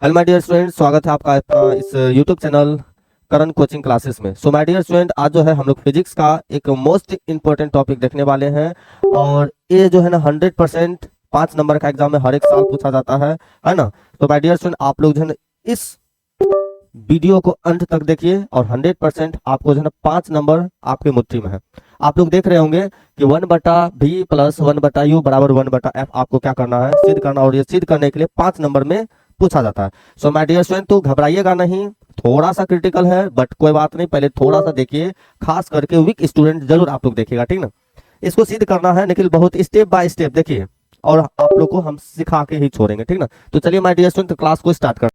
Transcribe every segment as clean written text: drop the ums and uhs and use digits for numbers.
Hello my dear student, स्वागत है आपका इस यूट्यूब चैनल करण कोचिंग क्लासेस में। सो माय डियर स्टूडेंट, आज जो है हम लोग फिजिक्स का एक मोस्ट इंपॉर्टेंट टॉपिक देखने वाले हैं। और ये जो है ना 100% 5 नंबर का एग्जाम में हर एक साल पूछा जाता है ना। तो माय डियर स्टूडेंट, आप लोग जो है ना इस वीडियो को अंत तक देखिए और 100% आपको जो है ना 5 नंबर आपके मुट्ठी में है। आप लोग देख रहे होंगे कि 1/v प्लस 1/u बराबर 1/f आपको क्या करना है, सिद्ध करना। और ये सिद्ध करने के लिए 5 नंबर में पूछा जाता है। सो माय डियर स्टूडेंट, तो घबराइएगा नहीं, थोड़ा सा क्रिटिकल है बट कोई बात नहीं, पहले थोड़ा सा देखिए। खास करके वीक स्टूडेंट जरूर आप लोग देखिएगा, ठीक ना। इसको सिद्ध करना है लेकिन बहुत स्टेप बाय स्टेप देखिए, और आप लोग को हम सिखा के ही छोड़ेंगे, ठीक ना। तो चलिए माय डियर स्टूडेंट, क्लास को स्टार्ट कर।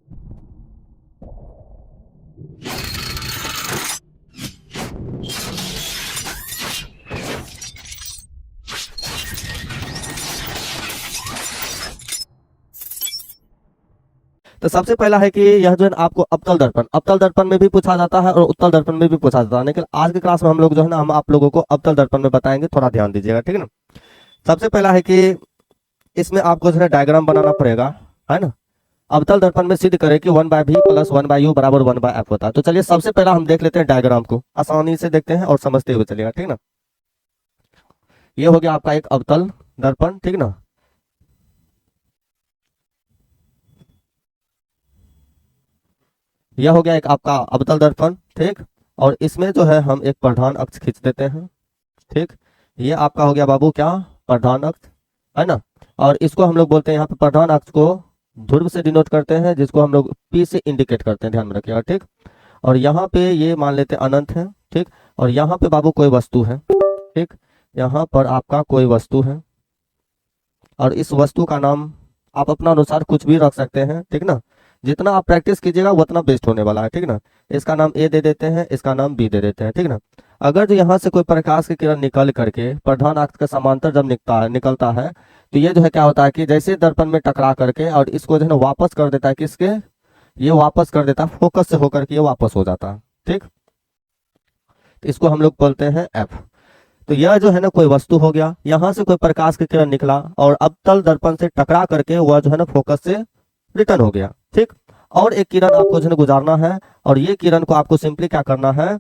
तो सबसे पहला है कि यह जो है ना आपको अवतल दर्पण में भी पूछा जाता है और उत्तल दर्पण में भी पूछा जाता है। लेकिन आज की क्लास में हम लोग जो है ना हम आप लोगों को अवतल दर्पण में बताएंगे, थोड़ा ध्यान दीजिएगा, ठीक है ना। सबसे पहला है कि इसमें आपको जो है डायग्राम बनाना पड़ेगा, है ना। अवतल दर्पण में सिद्ध करें कि 1/v प्लस 1/u बराबर 1/f होता है। तो चलिए सबसे पहला हम देख लेते हैं डायग्राम को, आसानी से देखते हैं और समझते हुए चलिएगा, ठीक ना। ये हो गया आपका एक अवतल दर्पण, ठीक ना। यह हो गया एक आपका अवतल दर्पण, ठीक। और इसमें जो है हम एक प्रधान अक्ष खींच देते हैं, ठीक। ये आपका हो गया बाबू क्या, प्रधान अक्ष, है ना। और इसको हम लोग बोलते हैं यहाँ पे प्रधान अक्ष को ध्रुव से डिनोट करते हैं, जिसको हम लोग P से इंडिकेट करते हैं, ध्यान में रखिएगा, ठीक। और यहाँ पे ये मान लेते हैं अनंत है, ठीक। और यहाँ पे बाबू कोई वस्तु है, ठीक। यहाँ पर आपका कोई वस्तु है और इस वस्तु का नाम आप अपना अनुसार कुछ भी रख सकते हैं, ठीक ना। जितना आप प्रैक्टिस कीजिएगा उतना बेस्ट होने वाला है, ठीक ना। इसका नाम ए दे देते हैं, इसका नाम बी दे देते हैं, ठीक ना। अगर जो यहाँ से कोई प्रकाश की किरण निकल करके प्रधान अक्ष के समांतर जब निकलता है तो ये जो है क्या होता है कि जैसे दर्पण में टकरा करके और इसको जो है ना वापस कर देता है, किसके, ये वापस कर देता है फोकस से होकर के ये वापस हो जाता है, ठीक। तो इसको हम लोग बोलते हैं एफ। तो यह जो है ना कोई वस्तु हो गया, यहां से कोई प्रकाश की किरण निकला और अवतल दर्पण से टकरा करके वह जो है ना फोकस से रिटर्न हो गया, ठीक। और एक किरण आपको जो है ना गुजारना है और ये किरण को आपको सिंपली क्या करना है,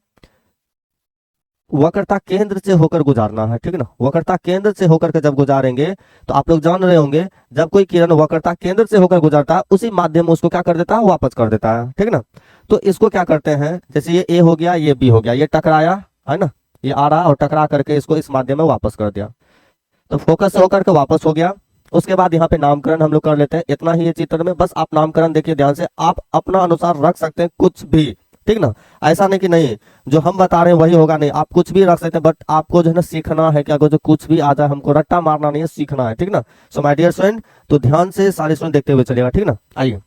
वक्रता केंद्र से होकर गुजारना है, ठीक ना। वक्रता केंद्र से होकर के जब गुजारेंगे तो आप लोग जान रहे होंगे, जब कोई किरण वक्रता केंद्र से होकर गुजरता है उसी माध्यम में उसको क्या कर देता है, वापस कर देता है, ठीक ना। तो इसको क्या करते हैं, जैसे ये ए हो गया, ये बी हो गया, ये टकराया, है ना। ये आ रहा और टकरा करके इसको इस माध्यम में वापस कर दिया, तो फोकस से होकर के वापस हो गया। उसके बाद यहाँ पे नामकरण हम लोग कर लेते हैं, इतना ही ये चित्र में, बस आप नामकरण देखिए ध्यान से, आप अपना अनुसार रख सकते हैं कुछ भी, ठीक ना। ऐसा नहीं कि नहीं जो हम बता रहे हैं वही होगा, नहीं, आप कुछ भी रख सकते हैं, बट आपको जो है ना सीखना है कि अगर जो कुछ भी आ जाए, हमको रट्टा मारना नहीं है, सीखना है, ठीक ना। सो माय डियर स्टूडेंट, तो ध्यान से सारे स्टूडेंट देखते हुए चलिएगा, ठीक ना। आइए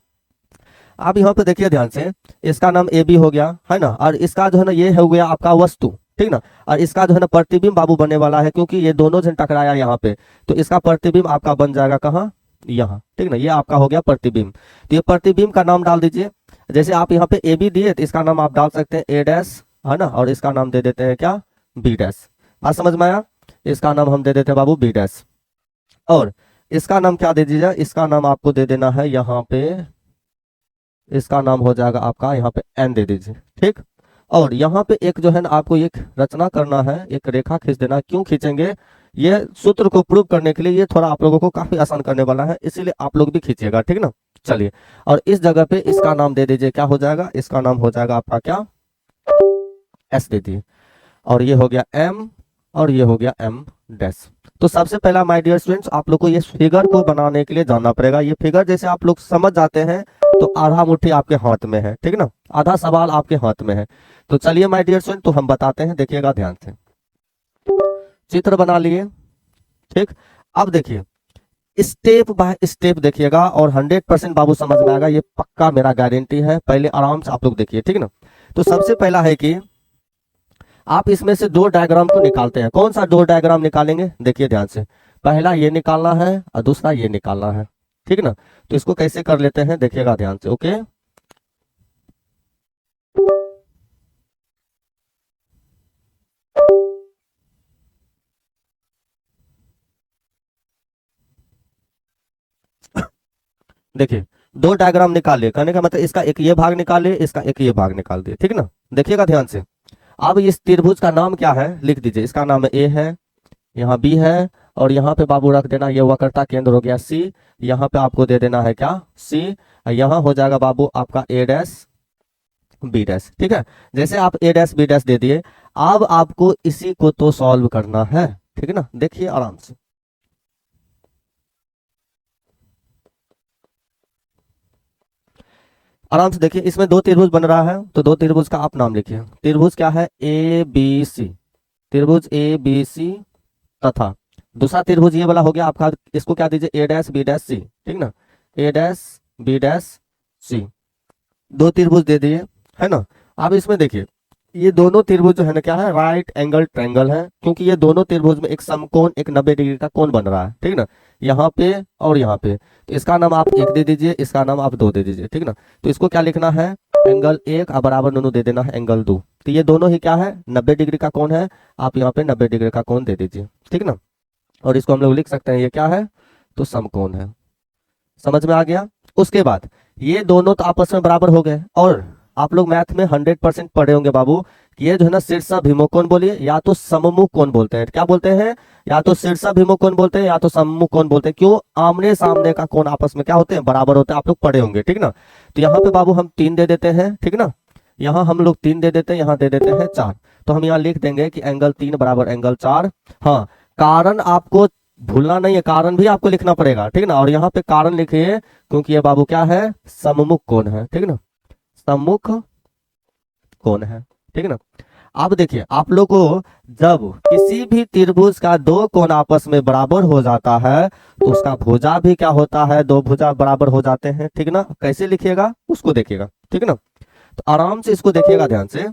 आप यहाँ पे देखिए ध्यान से, इसका नाम ए बी हो गया, है ना। और इसका जो है ना ये हो गया आपका वस्तु, ठीक ना। और इसका जो है ना प्रतिबिंब बाबू बनने वाला है, क्योंकि ये दोनों जन टकराया यहाँ पे, तो इसका प्रतिबिंब आपका बन जाएगा कहाँ, यहाँ, ठीक ना। ये आपका हो गया प्रतिबिंब। तो ये प्रतिबिंब का नाम डाल दीजिए, जैसे आप यहाँ पे ए बी दिए तो इसका नाम आप डाल सकते हैं ए डैश, है ना। और इसका नाम दे देते हैं क्या, बी डैश। बात समझ में आया। इसका नाम हम दे देते हैं बाबू बी डैश। और इसका नाम क्या दे दीजिए, इसका नाम आपको दे देना है यहाँ पे, इसका नाम हो जाएगा आपका यहाँ पे एन दे दीजिए, ठीक। और यहाँ पे एक जो है ना आपको एक रचना करना है, एक रेखा खींच देना है। क्यों खींचेंगे, ये सूत्र को प्रूव करने के लिए, ये थोड़ा आप लोगों को काफी आसान करने वाला है, इसीलिए आप लोग भी खींचिएगा, ठीक ना। चलिए, और इस जगह पे इसका नाम दे दीजिए, क्या हो जाएगा, इसका नाम हो जाएगा आपका क्या, एस दे दिए। और ये हो गया एम और ये हो गया एम डैश। तो सबसे पहला माय डियर स्टूडेंट्स, आप लोग को ये फिगर को बनाने के लिए जानना पड़ेगा। ये फिगर जैसे आप लोग समझ जाते हैं तो आधा मुट्ठी आपके हाथ में है, ठीक ना, आधा सवाल आपके हाथ में है। तो चलिए माय डियर स्टूडेंट, तो हम बताते हैं, देखिएगा ध्यान से। चित्र बना लिए, ठीक। अब देखिए स्टेप बाय स्टेप देखिएगा और 100% बाबू समझ में आएगा, ये पक्का मेरा गारंटी है। पहले आराम से आप लोग देखिए, ठीक ना। तो सबसे पहला है कि आप इसमें से दो डायग्राम को निकालते हैं। कौन सा दो डायग्राम निकालेंगे, देखिए ध्यान से। पहला ये निकालना है और दूसरा ये निकालना है, ठीक ना। तो इसको कैसे कर लेते हैं, देखिएगा ध्यान से, ओके। देखिए दो डायग्राम निकालिए, कहने का मतलब इसका एक ये भाग निकालिए, इसका एक ये भाग निकाल दिए, ठीक ना। देखिएगा ध्यान से। अब इस त्रिभुज का नाम क्या है लिख दीजिए, इसका नाम ए है, यहाँ बी है, और यहाँ पे बाबू रख देना ये वक्रता केंद्र हो गया सी, यहाँ पे आपको दे देना है क्या सी, यहाँ हो जाएगा बाबू आपका ए डैश बी डैश, ठीक है। जैसे आप ए डैश बी डैश दे दिए, अब आपको इसी को तो सॉल्व करना है, ठीक है ना। देखिए आराम से, आराम से देखिए, इसमें दो त्रिभुज बन रहा है, तो दो त्रिभुज का आप नाम लिखिए। त्रिभुज क्या है, ए बी सी, त्रिभुज ए बी सी, तथा दूसरा त्रिभुज ये वाला हो गया आपका, इसको क्या दीजिए ए डैश बी डैश सी, ठीक ना, ए डैश बी डैश सी, दो त्रिभुज दे दिए, है ना। अब इसमें देखिए, ये दोनों त्रिभुज जो है ना क्या है, राइट एंगल ट्रायंगल है, क्योंकि ये दोनों त्रिभुज में एक समकोण, एक 90 डिग्री का कोण बन रहा है, ठीक ना, यहाँ पे और यहाँ पे। तो इसका नाम आप एक दे दीजिए, इसका नाम आप दो दे दीजिए, ठीक ना। तो इसको क्या लिखना है, एंगल एक और बराबर दोनों दे देना है एंगल दो। तो ये दोनों ही क्या है, 90 डिग्री का कोण है, आप यहाँ पे 90 डिग्री का कोण दे दीजिए, ठीक ना। और इसको हम लोग लिख सकते हैं, ये क्या है, तो समकोण है। समझ में आ गया। उसके बाद ये दोनों तो आपस में बराबर हो गए, और आप लोग मैथ में 100% पढ़े होंगे बाबू कि ये जो है ना शीर्षाभिमुख कोण बोलिए या तो सममुख कोण बोलते हैं, क्या बोलते हैं, या तो शीर्षाभिमुख कोण बोलते हैं या तो सममुख कोण बोलते हैं। क्यों, आमने सामने का कोण आपस में क्या होते हैं, बराबर होते हैं, आप लोग पढ़े होंगे, ठीक ना। तो यहाँ पे बाबू हम 3 दे देते हैं, ठीक ना, यहाँ हम लोग 3 दे देते हैं, यहाँ दे देते हैं 4। तो हम यहाँ लिख देंगे कि एंगल 3 बराबर एंगल 4। हाँ, कारण आपको भूलना नहीं है, कारण भी आपको लिखना पड़ेगा, ठीक ना। और यहाँ पे कारण लिखिए, क्योंकि ये बाबू क्या है, सम्मुख कोण है, ठीक ना, सम्मुख कोण है, ठीक ना। अब देखिए, आप लोग को जब किसी भी त्रिभुज का दो कोण आपस में बराबर हो जाता है, तो उसका भुजा भी क्या होता है, दो भुजा बराबर हो जाते हैं, ठीक ना। कैसे लिखिएगा उसको देखिएगा, ठीक ना। तो आराम से इसको देखिएगा ध्यान से।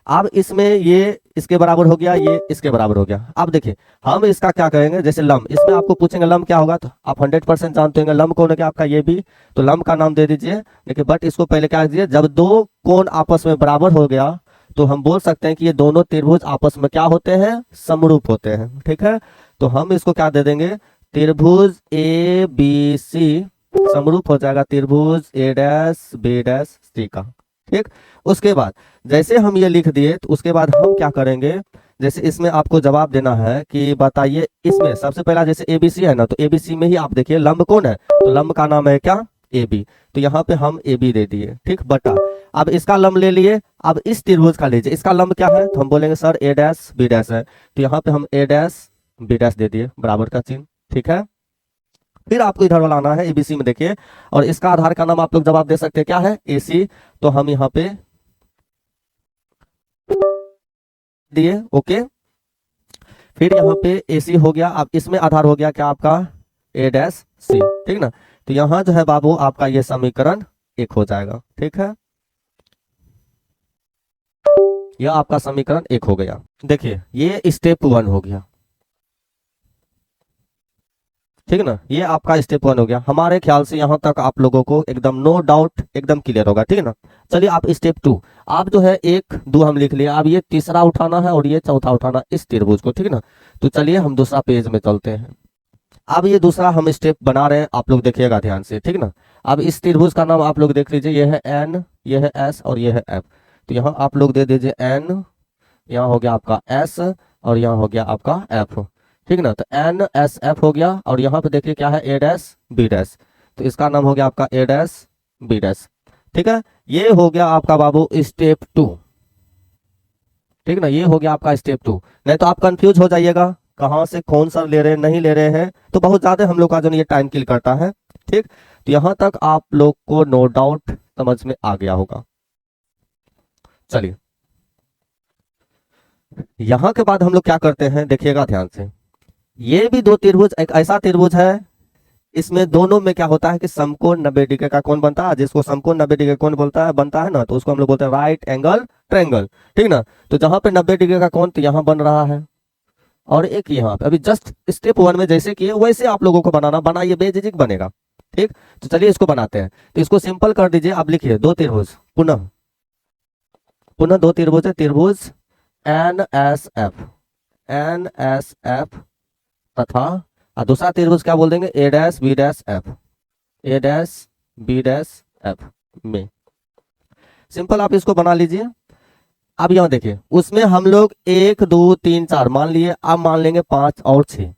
अब इसमें ये इसके बराबर हो गया, ये इसके बराबर हो गया। अब देखिए, हम इसका क्या करेंगे, जैसे लंब, इसमें आपको पूछेंगे लंब क्या होगा, तो आप 100% जानते होंगे लंब कौन है क्या आपका, ये भी। तो लंब का नाम दे दीजिए। देखिए बट इसको पहले क्या दीजिए, जब दो कोण आपस में बराबर हो गया, तो हम बोल सकते हैं कि ये दोनों त्रिभुज आपस में क्या होते हैं, समरूप होते हैं, ठीक है। तो हम इसको क्या दे देंगे, त्रिभुज ए बी सी समरूप हो जाएगा त्रिभुज ए डैश बी डैश सी का, ठीक। उसके बाद जैसे हम ये लिख दिए, तो उसके बाद हम क्या करेंगे, जैसे इसमें आपको जवाब देना है कि बताइए, इसमें सबसे पहला जैसे एबीसी है ना, तो एबीसी में ही आप देखिए लंब कौन है, तो लंब का नाम है क्या, ए बी। तो यहाँ पे हम ए बी दे दिए, ठीक, बटा। अब इसका लंब ले लिए, अब इस त्रिभुज का लीजिए, इसका लंब क्या है, तो हम बोलेंगे सर ए डैश बी डैश है, तो यहाँ पे हम ए डैश बी डैश दे दिए, बराबर का चिन्ह, ठीक है। फिर आपको इधर वाला आना है एबीसी में, देखिए, और इसका आधार का नाम आप लोग जवाब दे सकते हैं क्या है, ए सी। तो हम यहाँ पे दिए, ओके। फिर यहाँ पे ए सी हो गया, अब इसमें आधार हो गया क्या आपका, ए डैश सी, ठीक ना। तो यहाँ जो है बाबू आपका ये समीकरण 1 हो जाएगा, ठीक है। यह आपका समीकरण 1 हो गया। देखिए ये स्टेप 1 हो गया, ठीक ना, ये आपका स्टेप 1 हो गया। हमारे ख्याल से यहाँ तक आप लोगों को एकदम नो डाउट एकदम क्लियर होगा, ठीक है ना। चलिए आप स्टेप 2, आप जो है 1 2 हम लिख लिया, अब ये तीसरा उठाना है और ये चौथा उठाना इस त्रिभुज को, ठीक है ना। तो चलिए हम दूसरा पेज में चलते हैं। अब ये दूसरा हम स्टेप बना रहे हैं, आप लोग देखिएगा ध्यान से, ठीक ना। अब इस त्रिभुज का नाम आप लोग देख लीजिए, ये है एन, ये है एस और ये है एफ। तो यहाँ आप लोग दे दीजिए एन, यहाँ हो गया आपका एस और यहाँ हो गया आपका एफ, ठीक ना। तो एन एस एफ हो गया, और यहाँ पे देखिए क्या है, ए डैश बी डैश, तो इसका नाम हो गया आपका ए डैश बी डैश, ठीक है। ये हो गया आपका बाबू स्टेप 2, ठीक ना, ये हो गया आपका स्टेप 2। नहीं तो आप कंफ्यूज हो जाइएगा कहाँ से कौन सा ले रहे हैं नहीं ले रहे हैं, तो बहुत ज्यादा हम लोग का जो ये टाइम किल करता है, ठीक। तो यहाँ तक आप लोग को नो डाउट समझ में आ गया होगा। चलिए यहाँ के बाद हम लोग क्या करते हैं, देखिएगा ध्यान से। ये भी दो त्रिभुज, एक ऐसा त्रिभुज है, इसमें दोनों में क्या होता है कि समकोण 90 डिग्री का कोण बनता है, जिसको समकोण 90 डिग्री का कोण बनता है ना, तो उसको हम लोग बोलते हैं राइट एंगल ट्रायंगल, ठीक ना। तो जहां पे 90 डिग्री का कोण तो यहाँ बन रहा है, और एक यहाँ पे, अभी जस्ट स्टेप 1 में जैसे किए वैसे आप लोगों को बनाना, बनाइए बेझिझक बनेगा, ठीक। तो चलिए इसको बनाते हैं। तो इसको सिंपल कर दीजिए, आप लिखिए दो त्रिभुज, पुनः पुनः दो त्रिभुज है, त्रिभुज N S F, N S F, तथा दूसरा त्रिभुज क्या बोल देंगे, A dash B dash F, A dash B dash F में। सिंपल आप इसको बना लीजिए। अब यहाँ देखिए, उसमें हम लोग 1 2 3 4 मान लिए, अब मान लेंगे 5 और 6।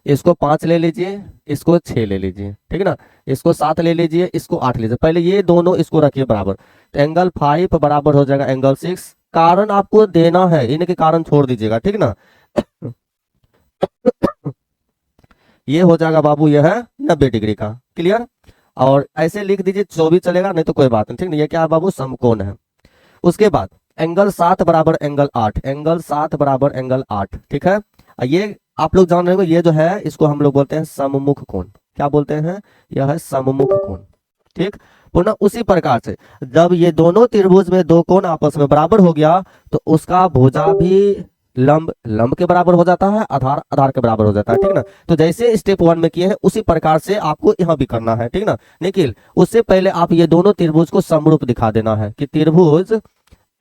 इसको 5 ले लीजिए, इसको 6 ले लीजिए, ठीक है ना। इसको 7 ले लीजिए, इसको 8 लीजिए। पहले ये दोनों इसको रखिए बराबर, तो एंगल 5 बराबर हो जाएगा एंगल 6। कारण आपको देना है, इनके कारण छोड़ दीजिएगा, ठीक ना। ये हो जाएगा बाबू, यह है 90 डिग्री का। क्लियर। और ऐसे लिख दीजिए, 24 चलेगा, नहीं तो कोई बात नहीं, ठीक ना। ये क्या है बाबू, समकोण है। उसके बाद एंगल 7 बराबर एंगल 8, एंगल 7 बराबर एंगल 8, ठीक है। ये आप लोग जान रहे हो, ये जो है इसको हम लोग बोलते हैं सममुख कोण। क्या बोलते हैं, यह है सममुख कोण, ठीक। पुनः उसी प्रकार से जब ये दोनों त्रिभुज में दो कोण आपस में बराबर हो गया, तो उसका भुजा भी लंब लंब के बराबर हो जाता है, आधार आधार के बराबर हो जाता है, ठीक ना। तो जैसे स्टेप 1 में किए हैं उसी प्रकार से आपको यहाँ भी करना है, ठीक ना। निखिल, उससे पहले आप ये दोनों त्रिभुज को समरूप दिखा देना है कि त्रिभुज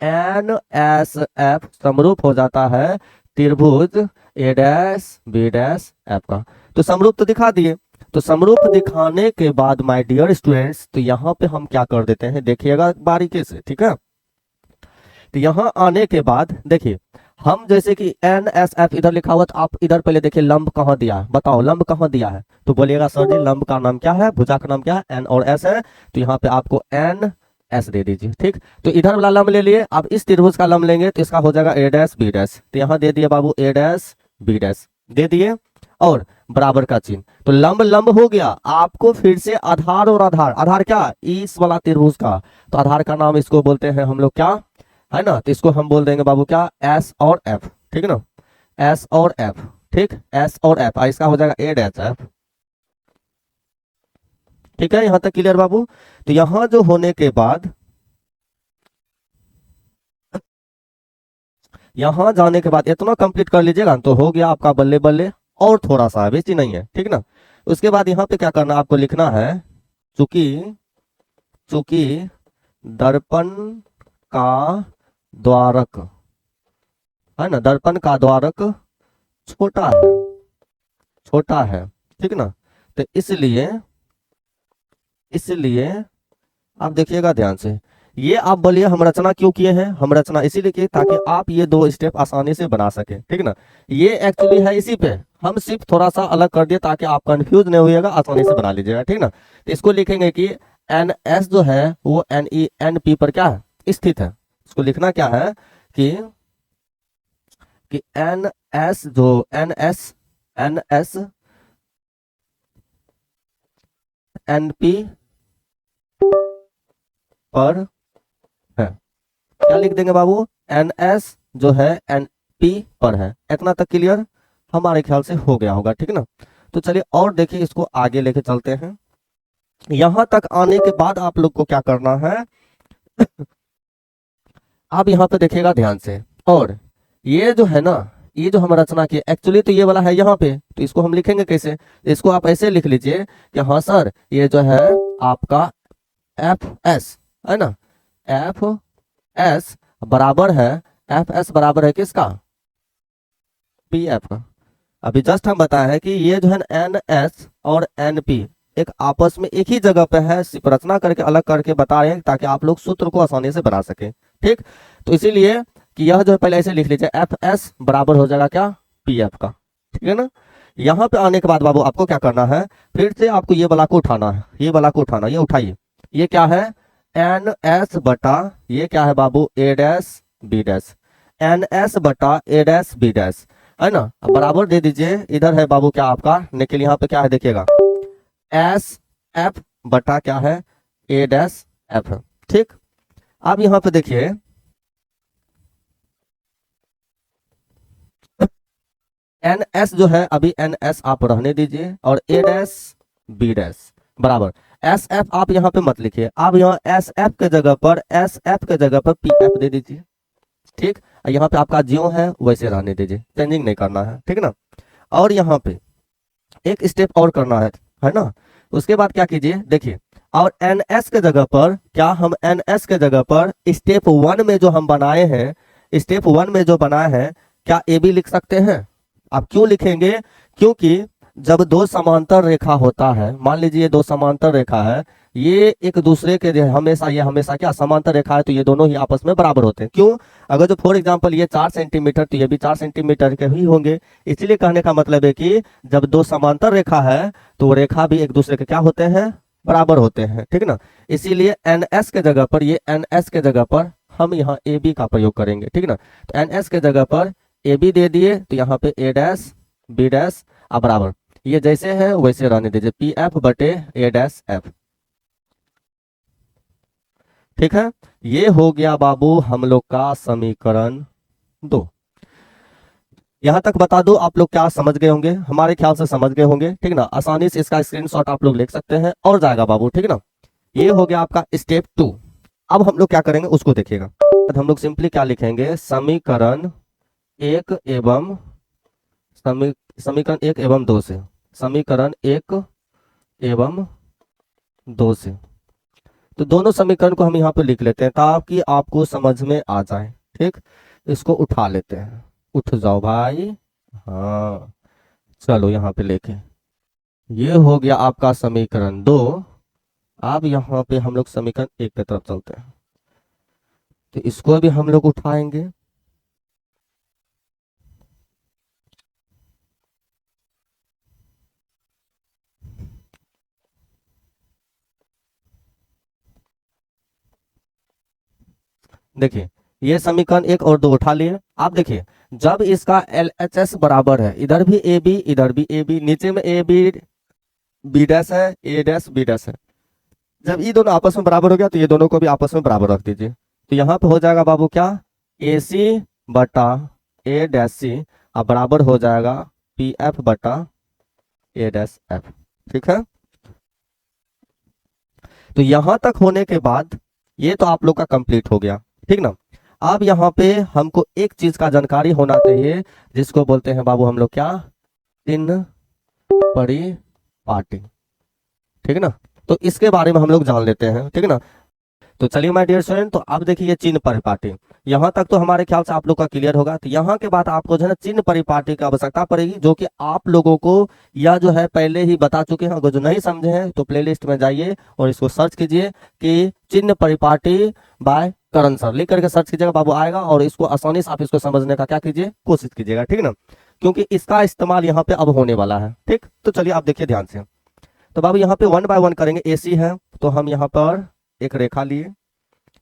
एन एस एफ समरूप हो जाता है त्रिभुज ए डैश बी डैश एफ का। तो समरूप तो दिखा दिए। तो समरूप दिखाने के बाद माय डियर स्टूडेंट्स, तो यहाँ पे हम क्या कर देते हैं, देखिएगा बारीकी से, ठीक है। तो यहाँ आने के बाद देखिए, हम जैसे कि एन एस एफ इधर लिखा हुआ, तो आप इधर पहले देखिए लंब कहाँ दिया है, बताओ लंब कहाँ दिया है। तो बोलिएगा सर जी लंब का नाम क्या है, भुजा का नाम क्या है, एन और एस है। तो यहाँ पे आपको एन एस दे दीजिए, ठीक। तो इधर वाला लंब ले लिए, अब इस त्रिभुज का लंब लेंगे तो इसका हो जाएगा ए डैश बी डैश। तो यहाँ दे दिए बाबू ए डैश बी डैश दे दिए, और बराबर का चिन्ह। तो लंब लंब हो गया। आपको फिर से आधार और आधार, आधार क्या, इस वाला त्रिभुज का, तो आधार का नाम इसको बोलते हैं हम लोग क्या है ना। तो इसको हम बोल देंगे बाबू क्या, एस और एफ, ठीक है ना, एस और एफ, ठीक, एस और एफ। इसका हो जाएगा ए डैश एफ, ठीक है। यहां तक क्लियर बाबू। तो यहां जो होने के बाद, यहां जाने के बाद इतना कंप्लीट कर लीजिएगा तो हो गया आपका बल्ले बल्ले, और थोड़ा सा बेची नहीं है, ठीक ना। उसके बाद यहाँ पे क्या करना आपको लिखना है, चूंकि चूंकि दर्पण का द्वारक है ना, दर्पण का द्वारक छोटा है, छोटा है, ठीक ना। तो इसलिए इसलिए आप देखिएगा ध्यान से, ये आप बोलिए हम रचना क्यों किए हैं, हम रचना इसीलिए किए ताकि आप ये दो स्टेप आसानी से बना सके, ठीक ना। ये एक्चुअली है इसी पे, हम सिर्फ थोड़ा सा अलग कर दिए ताकि आप कंफ्यूज नहीं होइएगा, आसानी से बना लीजिएगा, ठीक ना। तो इसको लिखेंगे कि एन एस जो है वो एन ई एन पी पर क्या है, स्थित है। इसको लिखना क्या है कि एन एस जो एन एस एन पी पर है। क्या लिख देंगे बाबू, एन एस जो है एन पी पर है। इतना तक क्लियर हमारे ख्याल से हो गया होगा, ठीक ना। तो चलिए और देखिए, इसको आगे लेके चलते हैं। यहां तक आने के बाद आप लोग को क्या करना है, आप यहाँ पे देखिएगा ध्यान से। और ये जो है ना, ये जो हम रचना की एक्चुअली तो ये वाला है यहाँ पे, तो इसको हम लिखेंगे कैसे, इसको आप ऐसे लिख लीजिए कि हाँ सर ये जो है आपका एफ एस है ना, एफ एस बराबर है, एफ एस बराबर है किसका, पी एफ का। अभी जस्ट हम बताया है कि ये जो है एन एस और एन पी एक आपस में एक ही जगह पे है, सिर्फ रचना करके अलग करके बता रहे हैं ताकि आप लोग सूत्र को आसानी से बना सके, ठीक। तो इसीलिए कि यह जो है पहले ऐसे लिख लीजिए, एफ एस बराबर हो जाएगा क्या, पी एफ का, ठीक है ना। यहाँ पे आने के बाद बाबू आपको क्या करना है, फिर से आपको ये वाला को उठाना है, ये वाला को उठाना, ये उठाइए। ये क्या है, एन एस बटा, ये क्या है बाबू, A dash B dash, N S बटा ए डैश बी डैश, है ना। अब बराबर दे दीजिए, इधर है बाबू क्या आपका निकल, यहाँ पे क्या है देखिएगा, एस एफ बटा क्या है, ए डैश एफ, ठीक। अब यहाँ पे देखिए एन एस जो है, अभी एन एस आप रहने दीजिए, और ए डैश बी डैश बराबर एस एफ आप यहाँ पे मत लिखिए, आप यहाँ एस एफ के जगह पर पी एफ दे दीजिए, ठीक। यहाँ पे आपका ज्यों है वैसे रहने दीजिए, चेंजिंग नहीं करना है, ठीक ना। और यहाँ पे एक स्टेप और करना है ना। उसके बाद क्या कीजिए देखिए, और एन एस के जगह पर क्या, हम एन एस के जगह पर स्टेप 1 में जो हम बनाए हैं, स्टेप 1 में जो बनाए हैं, क्या ए बी लिख सकते हैं। आप क्यों लिखेंगे, क्योंकि जब दो समांतर रेखा होता है, मान लीजिए ये दो समांतर रेखा है, ये एक दूसरे के हमेशा क्या समांतर रेखा है, तो ये दोनों ही आपस में बराबर होते हैं। क्यों? अगर जो फॉर एग्जांपल ये 4 सेंटीमीटर तो ये भी 4 सेंटीमीटर के ही होंगे। इसलिए कहने का मतलब है कि जब दो समांतर रेखा है तो वो रेखा भी एक दूसरे के क्या होते हैं, बराबर होते हैं, ठीक ना। इसीलिए एन एस के जगह पर, ये एन एस के जगह पर हम यहाँ ए बी का प्रयोग करेंगे, ठीक ना। तो एन एस के जगह पर ए बी दे दिए, तो यहाँ पे ए डैश बी डैश अब बराबर, ये जैसे है वैसे रहने दीजिए, पी एफ बटे ए डैश एफ, ठीक है। ये हो गया बाबू हम लोग का समीकरण 2। यहां तक बता दो आप लोग क्या समझ गए होंगे, हमारे ख्याल से समझ गए होंगे, ठीक ना। आसानी से इसका स्क्रीनशॉट आप लोग ले सकते हैं और जाएगा बाबू, ठीक ना। ये हो गया आपका स्टेप 2। अब हम लोग क्या करेंगे उसको देखिएगा। हम लोग सिंपली क्या लिखेंगे, समीकरण 1 एवं समीकरण 1 एवं 2 से, समीकरण 1 एवं 2 से, तो दोनों समीकरण को हम यहाँ पे लिख लेते हैं ताकि आपको समझ में आ जाए, ठीक। इसको उठा लेते हैं, उठ जाओ भाई, हाँ चलो यहाँ पे लेके, ये हो गया आपका समीकरण 2। अब यहाँ पे हम लोग समीकरण 1 की तरफ चलते हैं, तो इसको भी हम लोग उठाएंगे। देखिए ये समीकरण 1 और 2 उठा लिए। आप देखिए जब इसका LHS बराबर है, इधर भी ए बी इधर भी ए बी, नीचे में ए बी बी डैश है, ए डैश बी डैश है, जब ये दोनों आपस में बराबर हो गया तो ये दोनों को भी आपस में बराबर रख दीजिए। तो यहाँ पे हो जाएगा बाबू क्या, ए सी बटा ए डैश सी अब बराबर हो जाएगा पी एफ बटा ए डैश एफ, ठीक है। तो यहां तक होने के बाद ये तो आप लोग का कंप्लीट हो गया, ठीक ना। अब यहाँ पे हमको एक चीज का जानकारी होना चाहिए जिसको बोलते हैं बाबू हम लोग क्या, चिन्ह परिपाटी, ठीक ना। तो इसके बारे में हम लोग जान लेते हैं, ठीक ना। तो चलिए माय डियर स्टूडेंट, तो अब देखिए चिन्ह परिपाटी, यहाँ तक तो हमारे ख्याल से आप लोग का क्लियर होगा। तो यहाँ के बाद आपको जो है ना चिन्ह परिपाटी की आवश्यकता पड़ेगी, जो कि आप लोगों को यह जो है पहले ही बता चुके हैं। अगर जो नहीं समझे हैं तो प्लेलिस्ट में जाइए और इसको सर्च कीजिए कि चिन्ह परिपाटी बाय करण सर, लिख करके सर्च कीजिएगा बाबू आएगा, और इसको आसानी से आप इसको समझने का क्या कीजिए, कोशिश कीजिएगा, ठीक ना। क्योंकि इसका इस्तेमाल यहाँ पे अब होने वाला है, ठीक। तो चलिए आप देखिए ध्यान से। तो बाबू यहाँ पे 1 बाय 1 करेंगे। AC है तो हम यहाँ पर एक रेखा लिए।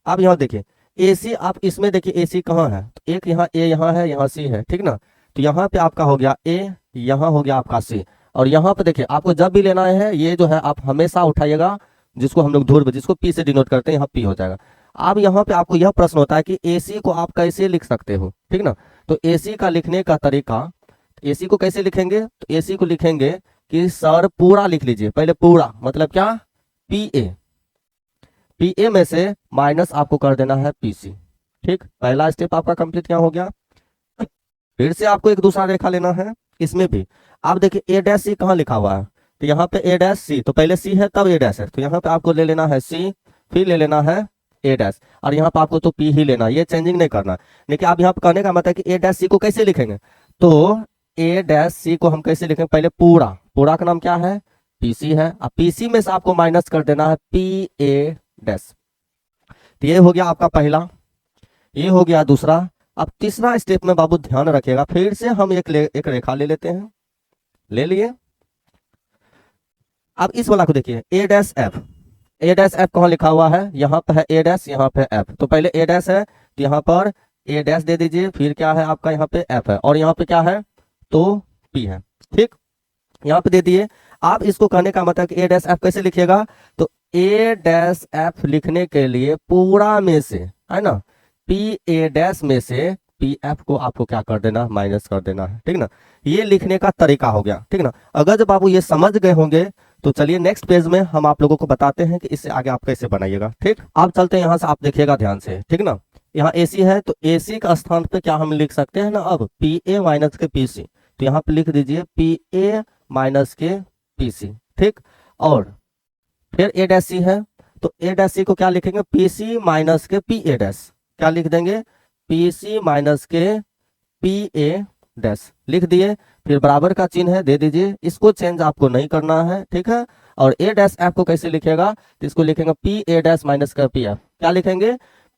आप यहाँ देखिए AC, आप इसमें देखिए AC कहाँ है, तो एक यहाँ A यहाँ है, यहाँ C है, ठीक ना। तो यहाँ पे आपका हो गया A, यहाँ हो गया आपका C, और यहाँ पे देखिए आपको जब भी लेना है ये जो है आप हमेशा उठाइएगा, जिसको हम लोग ध्रुव, जिसको P से डिनोट करते हैं, यहाँ P हो जाएगा। अब यहाँ पे आपको यह प्रश्न होता है कि AC को आप कैसे लिख सकते हो, ठीक ना। तो AC का लिखने का तरीका, AC को कैसे लिखेंगे, तो AC को लिखेंगे कि सर पूरा लिख लीजिए, पहले पूरा मतलब क्या, PA में से माइनस आपको कर देना है PC, ठीक। पहला स्टेप आपका कंप्लीट क्या हो गया। फिर से आपको एक दूसरा रेखा लेना है, इसमें भी आप देखिए A डैश C कहाँ लिखा हुआ है, तो यहाँ पे A डैश C, तो पहले C है तब A डैश है, तो यहाँ पे आपको ले लेना है C, फिर ले लेना है A डैश, और यहाँ पे आपको तो P ही लेना, ये चेंजिंग नहीं करना। लेकिन आप यहाँ पे कहने का मतलब कि A डैश C को कैसे लिखेंगे, तो A डैश C को हम कैसे लिखेंगे, पहले पूरा का नाम क्या है, PC है, अब PC में से आपको माइनस कर देना है PA डैश। तो ये हो गया आपका पहला, ये हो गया दूसरा। अब तीसरा स्टेप में बाबू ध्यान रखिएगा, फिर से हम एक रेखा ले लेते हैं, ले लिए। अब इस वाला को देखिए A dash F, A dash F कहाँ लिखा हुआ है, यहाँ पे है A डैश, यहाँ पे F, तो पहले A डैश है तो यहाँ पर A डैश दे दीजिए, फिर क्या है आपका यहाँ पे F है, और यहाँ पे क्या है तो P है, ठीक। यहाँ पे दे दिए। आप इसको कहने का मतलब A डैश F कैसे लिखिएगा, तो A डैश F लिखने के लिए पूरा में से है ना PA डैश में से PF को आपको क्या कर देना, माइनस कर देना है, ठीक ना। ये लिखने का तरीका हो गया, ठीक ना। अगर जब आप ये समझ गए होंगे तो चलिए नेक्स्ट पेज में हम आप लोगों को बताते हैं कि इससे आगे आप कैसे बनाइएगा, ठीक। आप चलते हैं यहाँ से, आप देखिएगा ध्यान से, ठीक ना। यहाँ AC है तो AC का स्थान पे क्या हम लिख सकते हैं ना, अब PA माइनस के PC, तो यहाँ पे लिख दीजिए PA माइनस के PC, ठीक। और फिर A डैश C है तो A डैश C को क्या लिखेंगे, PC माइनस के PA डैश, क्या लिख देंगे, PC माइनस के PA डैश लिख दिए, फिर बराबर का चिन्ह है दे दीजिए, इसको चेंज आपको नहीं करना है, ठीक है। और ए डैश एफ को कैसे लिखेगा, तो इसको लिखेंगे पी ए डैश माइनस का पी एफ, क्या लिखेंगे,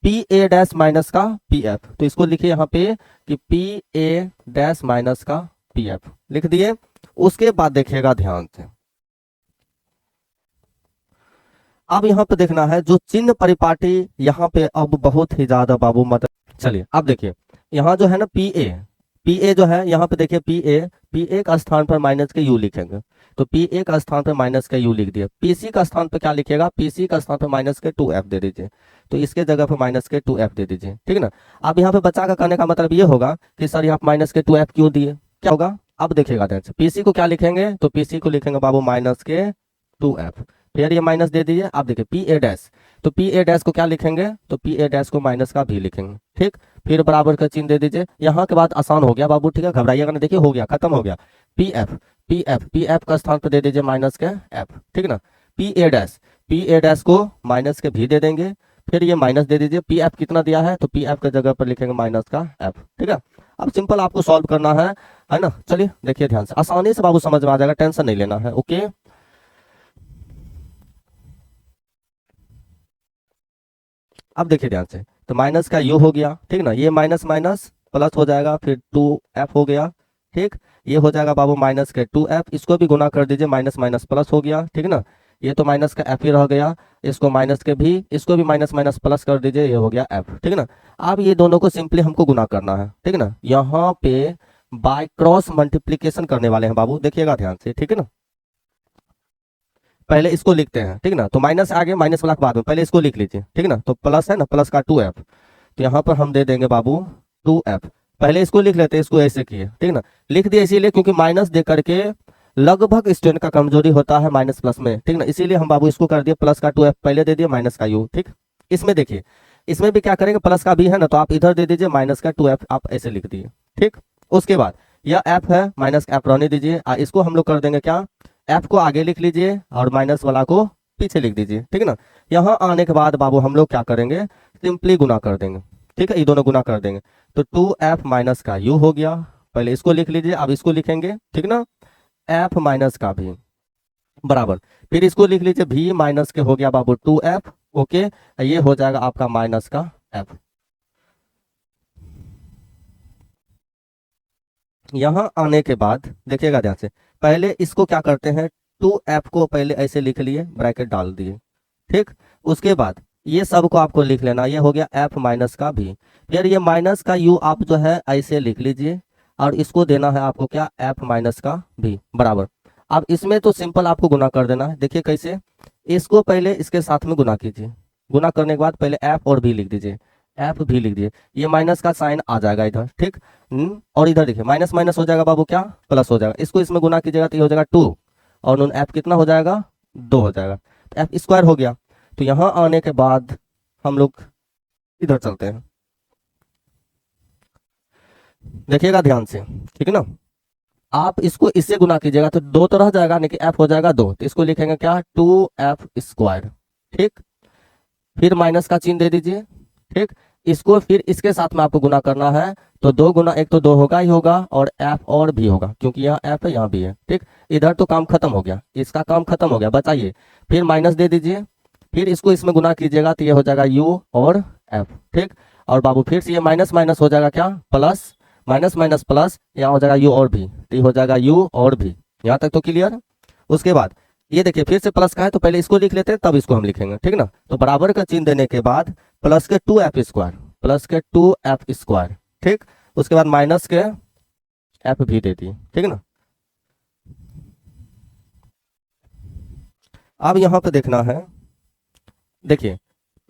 पी ए डैश माइनस का पी एफ। तो इसको लिखिए यहाँ पे कि पी ए डैश माइनस का पी एफ लिख दिए। उसके बाद देखिएगा ध्यान से, अब यहाँ पे देखना है जो चिन्ह परिपाटी यहाँ पे अब बहुत ही ज्यादा बाबू मत, चलिए अब देखिए यहाँ जो है ना पी ए जो है यहाँ पे देखिए पी ए का स्थान पर माइनस के यू लिखेंगे, तो पी ए का स्थान पर माइनस के यू लिख दिए। पीसी का स्थान पर क्या लिखेगा, पीसी का स्थान पर माइनस के 2f दे दीजिए, तो इसके जगह पर माइनस के 2f दे दीजिए, ठीक है ना। अब यहाँ पे बचा का करने का मतलब ये होगा कि सर यहाँ माइनस के 2f क्यों दिए, क्या होगा, अब देखिएगा ध्यान से, पीसी को क्या लिखेंगे, तो पीसी को लिखेंगे बाबू माइनस के 2f, फिर ये माइनस दे दीजिए। अब देखिए पी ए डैश, तो पी ए डैश को क्या लिखेंगे, तो पी ए डैश को माइनस का भी लिखेंगे, ठीक। फिर बराबर का चिन्ह दे दीजिए, यहाँ के बाद आसान हो गया बाबू, ठीक है, घबराइएगा ना, देखिए हो गया, खत्म हो गया। पी एफ का स्थान पर दे दीजिए माइनस के एफ, ठीक है ना। पी ए डैश को माइनस के भी दे देंगे, फिर ये माइनस दे दीजिए, पी एफ कितना दिया है, तो पी एफ के जगह पर लिखेंगे माइनस का एफ, ठीक है। अब सिंपल आपको सॉल्व करना है ना। चलिए देखिए ध्यान से, आसानी से बाबू समझ में आ जाएगा, टेंशन नहीं लेना है, ओके। अब देखिए ध्यान से, तो माइनस का यू हो गया, ठीक ना, ये माइनस माइनस प्लस हो जाएगा, फिर 2f हो गया, ठीक। ये हो जाएगा बाबू माइनस के 2f, इसको भी गुना कर दीजिए, माइनस माइनस प्लस हो गया, ठीक ना। ये तो माइनस का f ही रह गया, इसको माइनस के भी, इसको भी माइनस माइनस प्लस कर दीजिए, ये हो गया f, ठीक ना। अब ये दोनों को सिंपली हमको गुना करना है, ठीक ना। यहाँ पे बाय क्रॉस मल्टीप्लीकेशन करने वाले हैं बाबू, देखिएगा ध्यान से, ठीक है ना। पहले इसको लिखते हैं, ठीक ना, तो माइनस आगे, माइनस वाला के बाद में पहले इसको लिख लीजिए, ठीक है ना। तो प्लस है ना, प्लस का 2f, तो यहाँ पर हम दे देंगे बाबू 2f, पहले इसको लिख लेते हैं, इसको ऐसे किए, ठीक ना। लिख दिया इसीलिए क्योंकि माइनस दे करके लगभग स्टूडेंट का कमजोरी होता है माइनस प्लस में, ठीक ना, इसीलिए हम बाबू इसको कर दिए प्लस का 2f पहले दे दिए, माइनस का u, ठीक। इसमें देखिए, इसमें भी क्या करेंगे, प्लस का भी है ना, तो आप इधर दे दीजिए माइनस का 2f, आप ऐसे लिख दिए, ठीक। उसके बाद यह f है, माइनस f रहने दीजिए, इसको हम लोग कर देंगे क्या, f को आगे लिख लीजिए और माइनस वाला को पीछे लिख दीजिए, ठीक है ना। यहाँ आने के बाद बाबू हम लोग क्या करेंगे, सिंपली गुना कर देंगे, ठीक है, ये दोनों गुना कर देंगे, तो 2f माइनस का u हो गया, पहले इसको लिख लीजिए, अब इसको लिखेंगे, ठीक ना, f माइनस का भी बराबर, फिर इसको लिख लीजिए v माइनस के हो गया बाबू 2f, ओके, ये हो जाएगा आपका माइनस का f। यहाँ आने के बाद देखिएगा ध्यान से, पहले इसको क्या करते हैं, 2f को पहले ऐसे लिख लिए, ब्रैकेट डाल दिए, ठीक। उसके बाद ये सब को आपको लिख लेना, ये हो गया f माइनस का भी, फिर ये माइनस का u आप जो है ऐसे लिख लीजिए, और इसको देना है आपको क्या, f माइनस का भी बराबर। अब इसमें तो सिंपल आपको गुना कर देना है, देखिए कैसे, इसको पहले इसके साथ में गुना कीजिए, गुना करने के बाद पहले f और भी लिख दीजिए, f भी लिख दिए, ये माइनस का साइन आ जाएगा इधर, ठीक। और इधर देखिए माइनस माइनस हो जाएगा बाबू क्या, प्लस हो जाएगा, इसको इसमें गुना कीजिएगा तो ये हो जाएगा 2, और नून f कितना हो जाएगा, 2 हो जाएगा, तो f स्क्वायर हो गया। तो यहाँ आने के बाद हम लोग इधर चलते हैं, देखिएगा ध्यान से, ठीक है ना। आप इसको इससे गुना कीजिएगा तो 2 तो रह जाएगा, लेकिन f हो जाएगा 2, तो इसको लिखेंगे क्या, 2f स्क्वायर, ठीक। फिर माइनस का चिन्ह दे दीजिए, ठीक। इसको फिर इसके साथ में आपको गुना करना है, तो 2 गुना 1 तो 2 होगा ही होगा, और f और भी होगा, क्योंकि यहाँ f है यहाँ भी है, ठीक। इधर तो काम खत्म हो गया, इसका काम खत्म हो गया, बचाइए, फिर माइनस दे दीजिए, फिर इसको इसमें गुना कीजिएगा तो ये हो जाएगा u और f, ठीक। और बाबू फिर से ये माइनस माइनस हो जाएगा क्या, प्लस, माइनस माइनस प्लस, यहाँ हो जाएगा u और भी, तो ये हो जाएगा u और भी, यहाँ तक तो क्लियर। उसके बाद ये देखिए फिर से प्लस का है, तो पहले इसको लिख लेते हैं तब इसको हम लिखेंगे, ठीक ना। तो बराबर का चिन्ह देने के बाद प्लस के 2f स्क्वायर, प्लस के 2f स्क्वायर, ठीक। उसके बाद माइनस के f भी दे दिए, ठीक है ना। अब यहाँ पे देखना है, देखिए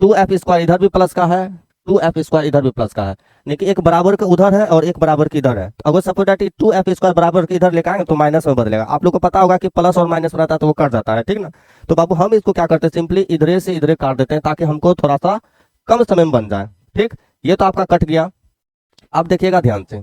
2f स्क्वायर इधर भी प्लस का है, 2f स्क्वायर इधर भी प्लस का है, लेकिन एक बराबर का उधर है और एक बराबर की इधर है, तो अगर सपोज दैट 2f स्क्वायर बराबर के इधर लेकर आएंगे तो माइनस में बदलेगा, आप लोग को पता होगा कि प्लस और माइनस रहता है तो वो कट जाता है, ठीक ना। तो बाबू हम इसको क्या करते हैं, सिंपली इधरे से इधरे काट देते हैं, ताकि हमको थोड़ा सा कम समय में बन जाए, ठीक। ये तो आपका कट गया। अब देखिएगा ध्यान से,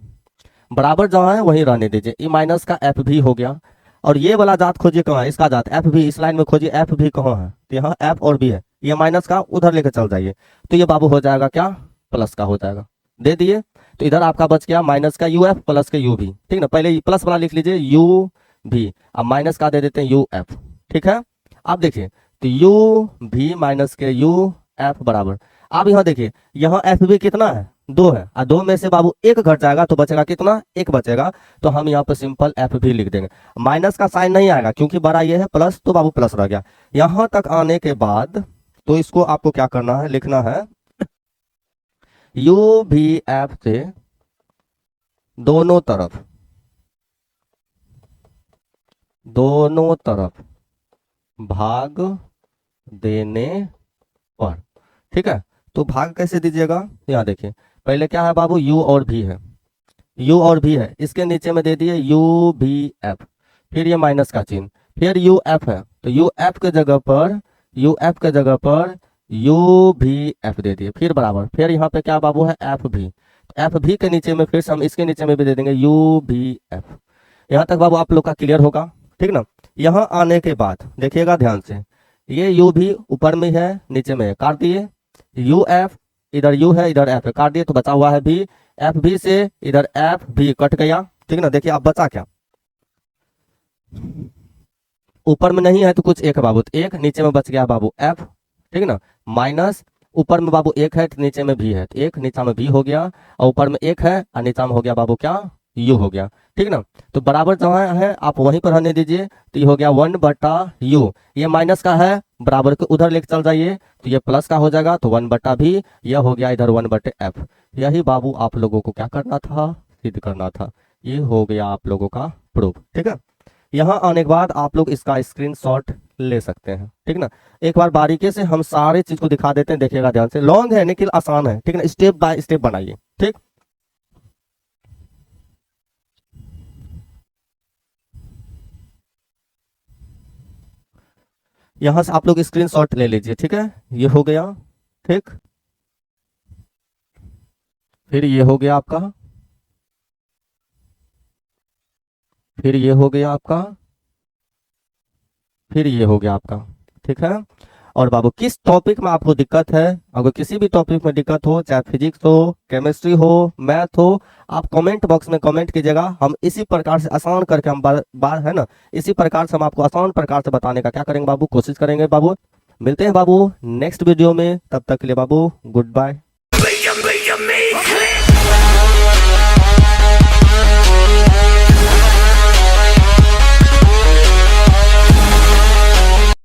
बराबर जहाँ है वहीं रहने दीजिए, ये माइनस का f भी हो गया, और ये वाला जात खोजिए कहाँ है, इसका जात f भी, इस लाइन में खोजिए f भी कहाँ है, तो यहाँ f और भी है, ये माइनस का उधर लेकर चल जाइए, तो ये बाबू हो जाएगा क्या, प्लस का हो जाएगा, दे दिए। तो इधर आपका बच गया माइनस का यू एफ प्लस का यू भी, ठीक ना। पहले प्लस वाला लिख लीजिए यू भी, अब माइनस का दे देते हैं यू एफ, ठीक है। आप देखिए तो यू भी माइनस के यू एफ बराबर, अब यहाँ देखिए यहाँ एफ भी कितना है, 2 है, और 2 में से बाबू एक घट जाएगा तो बचेगा कितना, 1 बचेगा। तो हम यहाँ पर सिंपल एफ भी लिख देंगे, माइनस का साइन नहीं आएगा क्योंकि बड़ा ये है प्लस, तो बाबू प्लस रह गया। यहाँ तक आने के बाद तो इसको आपको क्या करना है, लिखना है यू भी एफ से दोनों तरफ भाग देने पर, ठीक है। तो भाग कैसे दीजिएगा, यहाँ देखिए पहले क्या है बाबू, u और v है, u और v है, इसके नीचे में दे दिए u v f, फिर ये माइनस का चिन्ह, फिर u f है, तो u f के जगह पर u v f दे दिए, फिर बराबर, फिर यहाँ पे क्या बाबू है f v, एफ भी के नीचे में फिर हम इसके नीचे में भी दे देंगे यू भी एफ। यहाँ तक बाबू आप लोग का क्लियर होगा, ठीक ना। यहाँ आने के बाद देखिएगा ध्यान से, ये यू भी ऊपर में है नीचे में है, काट दिए, यू एफ इधर यू है इधर एफ है, काट दिए, तो बचा हुआ है भी, एफ भी से इधर एफ भी कट गया, ठीक ना। देखिए अब बचा क्या, ऊपर में नहीं है तो कुछ एक बाबू, तो एक, नीचे में बच गया बाबू एफ, ठीक ना, माइनस ऊपर में बाबू एक है तो नीचे में भी है, तो एक नीचा में भी हो गया, और ऊपर में एक है और नीचा में हो गया बाबू क्या, यू हो गया, ठीक ना। तो बराबर जहाँ है आप वहीं पर रहने दीजिए, तो ये हो गया 1/u, ये माइनस का है बराबर के उधर लेके चल जाइए, तो ये प्लस का हो जाएगा, तो 1/v, यह हो गया इधर 1/f। यही बाबू आप लोगों को क्या करना था, सिद्ध करना था। ये हो गया आप लोगों का प्रूफ, ठीक है। यहाँ आने के बाद आप लोग इसका स्क्रीनशॉट ले सकते हैं, ठीक ना। एक बार बारीकी से हम सारे चीज को दिखा देते हैं, देखिएगा ध्यान से, लॉन्ग है लेकिन आसान है, ठीक ना, स्टेप बाय स्टेप बनाइए, ठीक। यहां से आप लोग स्क्रीनशॉट ले लीजिए, ठीक है, ये हो गया, ठीक। फिर ये हो गया आपका, फिर ये हो गया आपका, फिर ये हो गया आपका, ठीक है। और बाबू किस टॉपिक में आपको दिक्कत है, अगर किसी भी टॉपिक में दिक्कत हो, चाहे फिजिक्स हो, केमिस्ट्री हो, मैथ हो, आप कमेंट बॉक्स में कमेंट कीजिएगा। हम इसी प्रकार से आसान करके हम बार है ना, इसी प्रकार से हम आपको आसान प्रकार से बताने का क्या करेंगे बाबू, कोशिश करेंगे बाबू। मिलते हैं बाबू नेक्स्ट वीडियो में, तब तक के लिए बाबू गुड बाय।